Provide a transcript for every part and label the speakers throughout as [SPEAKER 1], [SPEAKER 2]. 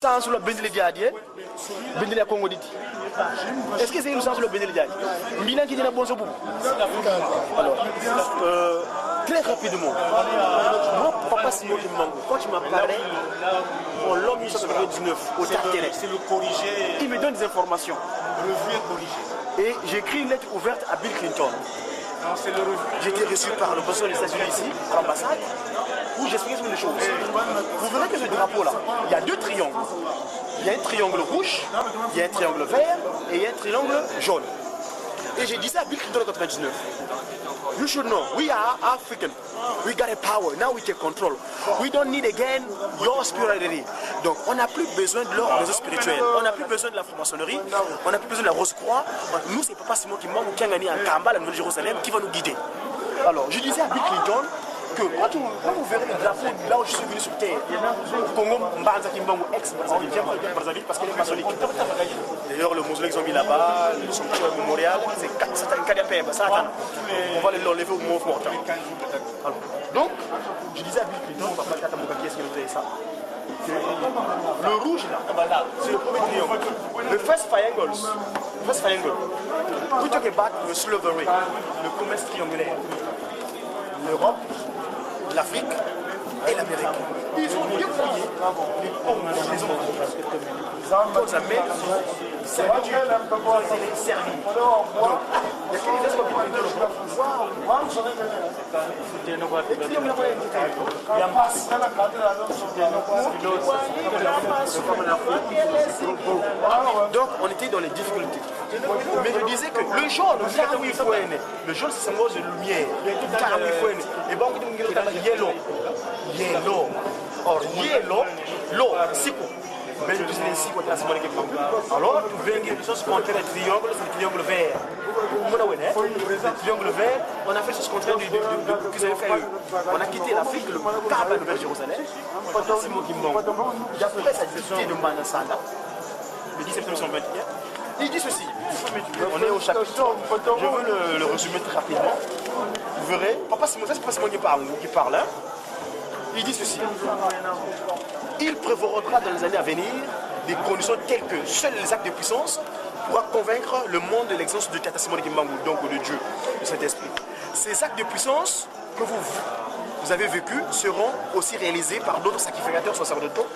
[SPEAKER 1] Sans sur le Bendele Diadier, Bendele Congo dit. Est-ce que c'est une sens sur le Bendele Diadier? Mina qui dit la bonne somme. Alors, très rapidement, moi, papa Simon Kimbangu, quand tu m'as parlé, en l'homme 1999, au terre, il me donne des informations. Et j'écris une lettre ouverte à Bill Clinton. J'ai été reçu par le président des États-Unis ici, à l'ambassade, où j'expliquais sur les choses. Vous verrez que ce drapeau-là, il y a deux triangles. Il y a un triangle rouge, il y a un triangle vert et il y a un triangle jaune. Et j'ai dit ça à Bill Clinton en 1999. You should know, we are African. We got a power. Now we take control. We don't need again your spirituality. Donc, on n'a plus besoin de leur réseau spirituel. On n'a plus besoin de la franc-maçonnerie. On n'a plus besoin de la Rose-Croix. Nous, c'est Papa Simon qui manque, qui a gagné un Kamba, la Nouvelle-Jérusalem, qui va nous guider. Alors, je disais à Bill Clinton que quand vous verrez le drapeau là où je suis venu sur terre, Congo Mbanza Kimbangu, ex-Brazzaville, Brazzaville parce qu'elle est maçonnique. D'ailleurs, le mausolée qu'ils ont mis là-bas, le sanctuaire mémorial, c'est un Kadiapemba, ça attend. On va l'enlever au moment mortel. Donc, je disais à Bill Clinton, papa Katamoka, qui est-ce qui nous a dit ça? Le rouge là, c'est le premier triangle. Le first triangle. We talk about the slavery, le commerce triangulaire. L'Europe, l'Afrique et l'Amérique. Ils ont dépouillé les hommes, les hommes. Ils amènent, c'est vrai qu'ils les servis. Donc, il y a quelques espoirs qui prennent le pouvoir. Donc, on était dans les difficultés. Mais je disais que le jaune, le jaune, c'est symbole de lumière. Et bon, yellow. Yellow. Or, yellow, l'eau, siko. Alors, tu viens de chose contre le triangle, c'est le triangle vert. Le triangle vert, on a fait ce contraire qu'ils avaient fait eux. On a quitté l'Afrique, le Kaaba de Nouvelle-Jérusalem. Simon Kimbangu, il a fait sa difficulté de Manasanda, le 10 septembre 1921. Il dit ceci, on est au chapitre, je veux le résumer très rapidement. Vous verrez, Papa Simon, c'est Papa Simon qui parle, hein? Il dit ceci, il prévoira dans les années à venir des conditions telles que seuls les actes de puissance pourront convaincre le monde de l'existence de Tata Simon Kimbangu, donc de Dieu, de cet esprit. Ces actes de puissance que vous avez vécus seront aussi réalisés par d'autres sacrificateurs sacerdotaux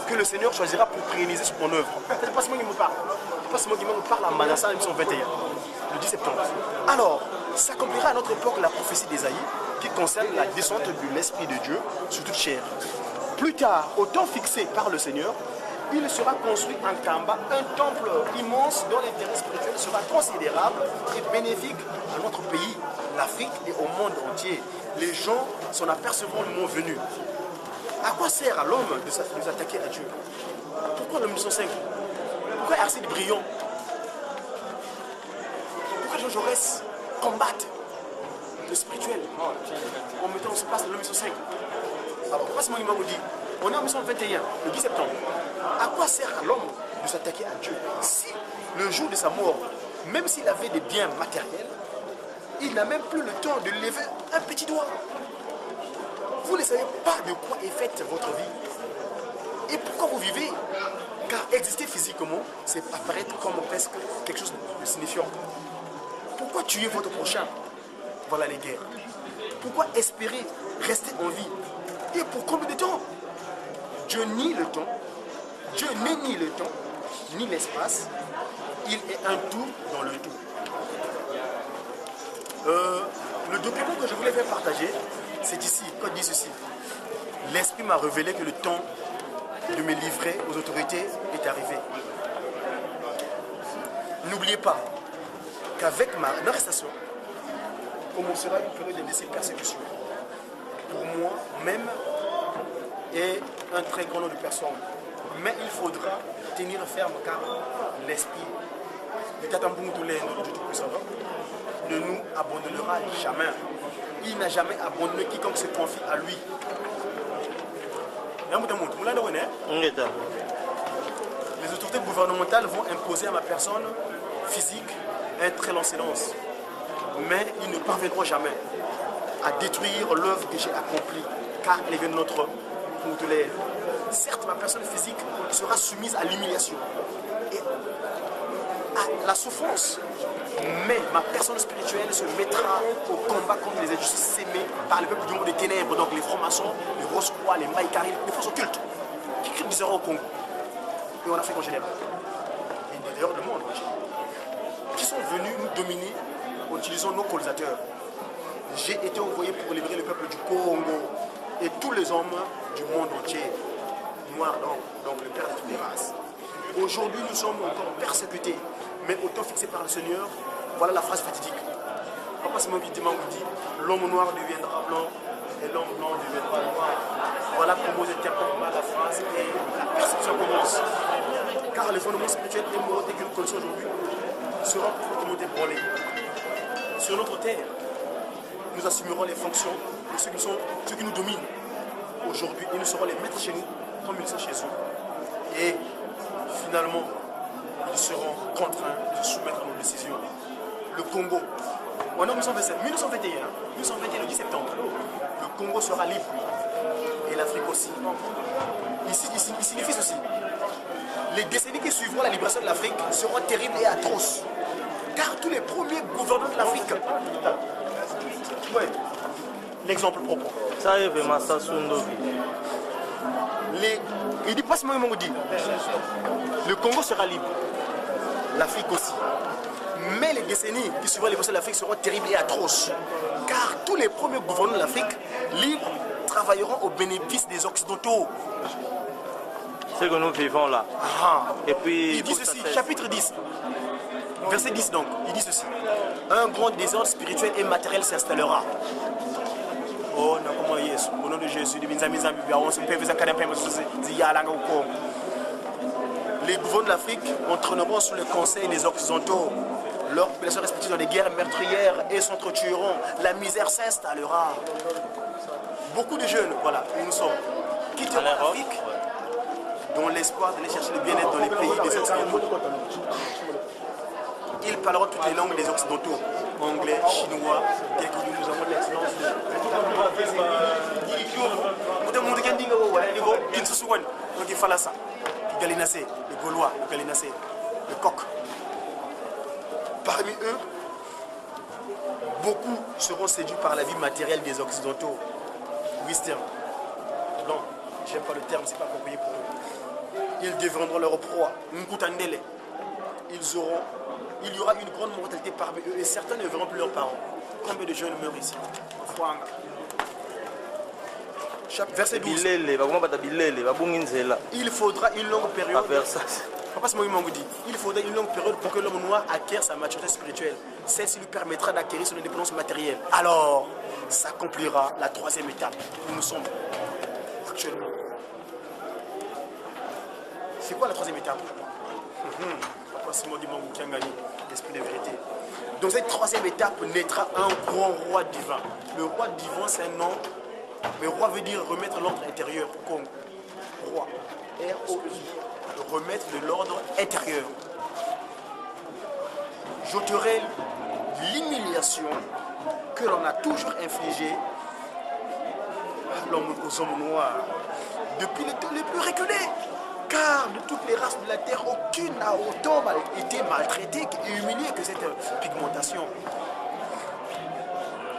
[SPEAKER 1] que le Seigneur choisira pour pérenniser son œuvre. C'est pas Simon qui me parle. C'est pas Simon qui me parle à Manassa en 1921, le 10 septembre. Alors, s'accomplira à notre époque la prophétie d'Ésaïe qui concerne la descente de l'Esprit de Dieu sur toute chair. Plus tard, au temps fixé par le Seigneur, il sera construit en Kamba, un temple immense dont l'intérêt spirituel sera considérable et bénéfique à notre pays, l'Afrique et au monde entier. Les gens s'en apercevront le moment venu. À quoi sert à l'homme de s'attaquer à Dieu? Pourquoi le 1905? Pourquoi Arcide Briand? Pourquoi Jean Jaurès combattent le spirituel en mettant en place le 1905? Alors, pourquoi Simon Kimbangu dit, on est en 1921, le 10 septembre. À quoi sert à l'homme de s'attaquer à Dieu si le jour de sa mort, même s'il avait des biens matériels, il n'a même plus le temps de lever un petit doigt? Vous ne savez pas de quoi est faite votre vie. Et pourquoi vous vivez? Car exister physiquement, c'est apparaître comme presque quelque chose de signifiant. Pourquoi tuer votre prochain? Voilà les guerres. Pourquoi espérer rester en vie? Et pour combien de temps? Dieu nie le temps. Dieu n'est ni le temps, ni l'espace. Il est un tout dans le tout. Le document que je voulais faire partager, c'est ici. Quand dit ceci, l'Esprit m'a révélé que le temps de me livrer aux autorités est arrivé. N'oubliez pas qu'avec ma arrestation commencera une période de laisser persécution. Pour moi, même, et un très grand nombre de personnes. Mais il faudra tenir ferme car l'Esprit de Tatambungu du Tout-Puissant ne nous abandonnera jamais. Il n'a jamais abandonné quiconque se confie à lui. Les autorités gouvernementales vont imposer à ma personne physique un très long silence. Mais ils ne parviendront jamais à détruire l'œuvre que j'ai accomplie car elle est de notre certes, ma personne physique sera soumise à l'humiliation et à la souffrance. Mais ma personne spirituelle se mettra au combat contre les injustices sémées par le peuple du monde des ténèbres, donc les francs-maçons, les Rose-Croix, les Maïkari, les forces occultes, qui crient des erreurs au Congo et en Afrique en général. Et d'ailleurs, le monde entier. Qui sont venus nous dominer en utilisant nos colonisateurs. J'ai été envoyé pour libérer le peuple du Congo et tous les hommes du monde entier, noirs donc le père de toutes les races. Aujourd'hui, nous sommes encore persécutés, mais au temps fixé par le Seigneur, voilà la phrase fatidique. Papa Simon qui dit, l'homme noir deviendra blanc et l'homme blanc deviendra noir. Voilà comment j'interprète la phrase et la perception commence. Car les fondements spirituels et moraux que nous connaissons aujourd'hui seront fortement ébranlés. Sur notre terre, nous assumerons les fonctions de ceux qui nous dominent aujourd'hui et nous serons les maîtres chez nous comme ils sont chez eux. Et finalement, ils seront contraints de se soumettre à nos décisions. Le Congo, en 1921, le 10 septembre, le Congo sera libre et l'Afrique aussi. Il signifie ceci. Les décennies qui suivront la libération de l'Afrique seront terribles et atroces. Car tous les premiers gouvernants de l'Afrique, l'exemple propre.
[SPEAKER 2] Ça est vraiment ça,
[SPEAKER 1] il dit pas ce moment dit. Le Congo sera libre, l'Afrique aussi. Mais les décennies qui suivront la libération de l'Afrique seront terribles et atroces. Car tous les premiers gouvernants de l'Afrique libres travailleront au bénéfice des Occidentaux.
[SPEAKER 2] C'est que nous vivons là.
[SPEAKER 1] Et puis, il dit ceci, chapitre 10, verset 10 donc, il dit ceci. Un grand désordre spirituel et matériel s'installera. Oh, au nom de Jésus, les gouvernants de l'Afrique entraîneront sous le conseil des Occidentaux leurs populations respectives dans des guerres meurtrières et s'entretueront. La misère s'installera. Beaucoup de jeunes, voilà, où nous sommes, quitteront l'Afrique dans l'espoir d'aller chercher le bien-être dans les pays des Occidentaux. Ils parleront toutes les langues des Occidentaux, anglais, chinois, dès que nous avons l'excellence le Gaulois, le coq. Parmi eux, beaucoup seront séduits par la vie matérielle des Occidentaux. Wisdom. Non, j'aime pas le terme, c'est pas approprié pour eux. Ils deviendront leur proie. Il y aura une grande mortalité parmi eux et certains ne verront plus leurs parents. Combien de jeunes meurent ici? Verset 12. Il faudra une longue période. Il faudra une longue période pour que l'homme noir acquiert sa maturité spirituelle. Celle-ci lui permettra d'acquérir son indépendance matérielle. Alors, s'accomplira la troisième étape où nous sommes actuellement. C'est quoi la troisième étape? L'esprit de vérité. Dans cette troisième étape naîtra un grand roi divin. Le roi divin, c'est un nom, mais roi veut dire remettre l'ordre intérieur. Comme roi, R-O-I, remettre de l'ordre intérieur. J'ôterai l'humiliation que l'on a toujours infligée aux hommes noirs depuis les temps les plus reculés. Car de toutes les races de la terre, aucune n'a autant été maltraitée et humiliée que cette pigmentation.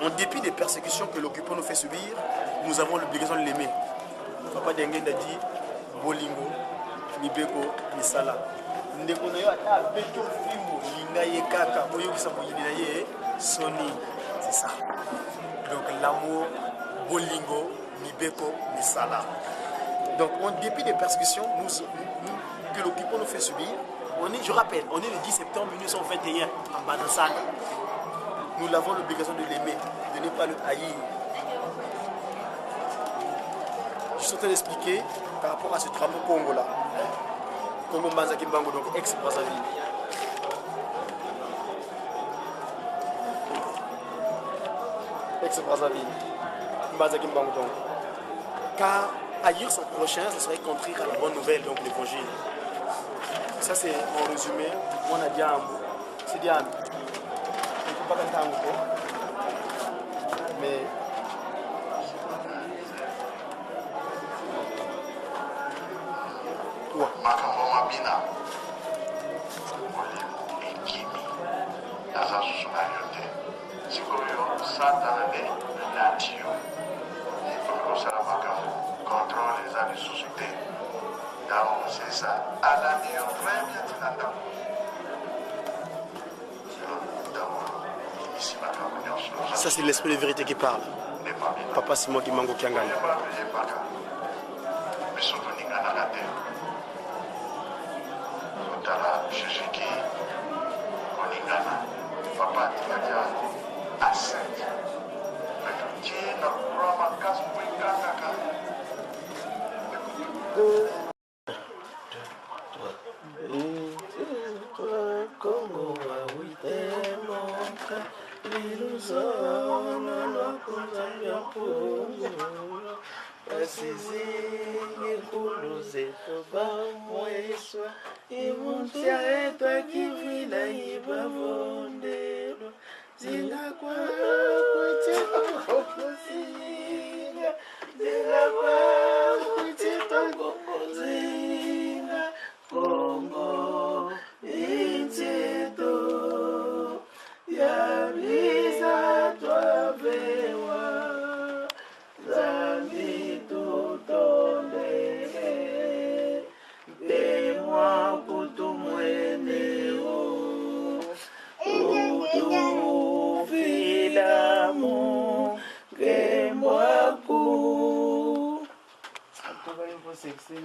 [SPEAKER 1] En dépit des persécutions que l'occupant nous fait subir, nous avons l'obligation de l'aimer. Papa Dengue a dit Bolingo, Mibeko, Misala. C'est ça. Donc l'amour, Bolingo, Mibeko, Misala. Donc, en dépit des persécutions que l'occupant nous fait subir, je rappelle, on est le 10 septembre 1921 en Badassane. Nous avons l'obligation de l'aimer, de ne pas le haïr. Je suis en train d'expliquer par rapport à ce drapeau Congo-là. Congo Mbanzaki Mbango, donc ex-Brazzaville. Ex-Brazzaville. Mbanzaki Mbango, donc. Car haïr son prochain, ce serait contraire à la bonne nouvelle, donc l'évangile. Ça, c'est en résumé. On a dit à Ambo. C'est dit à Ambo. Il ne faut pas canter à Ambo. Mais
[SPEAKER 3] makambo mabina molimo ekimi naza susu na yo te sikoyo satana nde lati yo okosala makambo contrôle eza lisusu te ntango mosesa alandi yo très bien tina ndako
[SPEAKER 1] Ça, c'est l'esprit de vérité qui parle. Papa Simon Kimango Kiangani.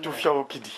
[SPEAKER 1] Tout fier au Kidi.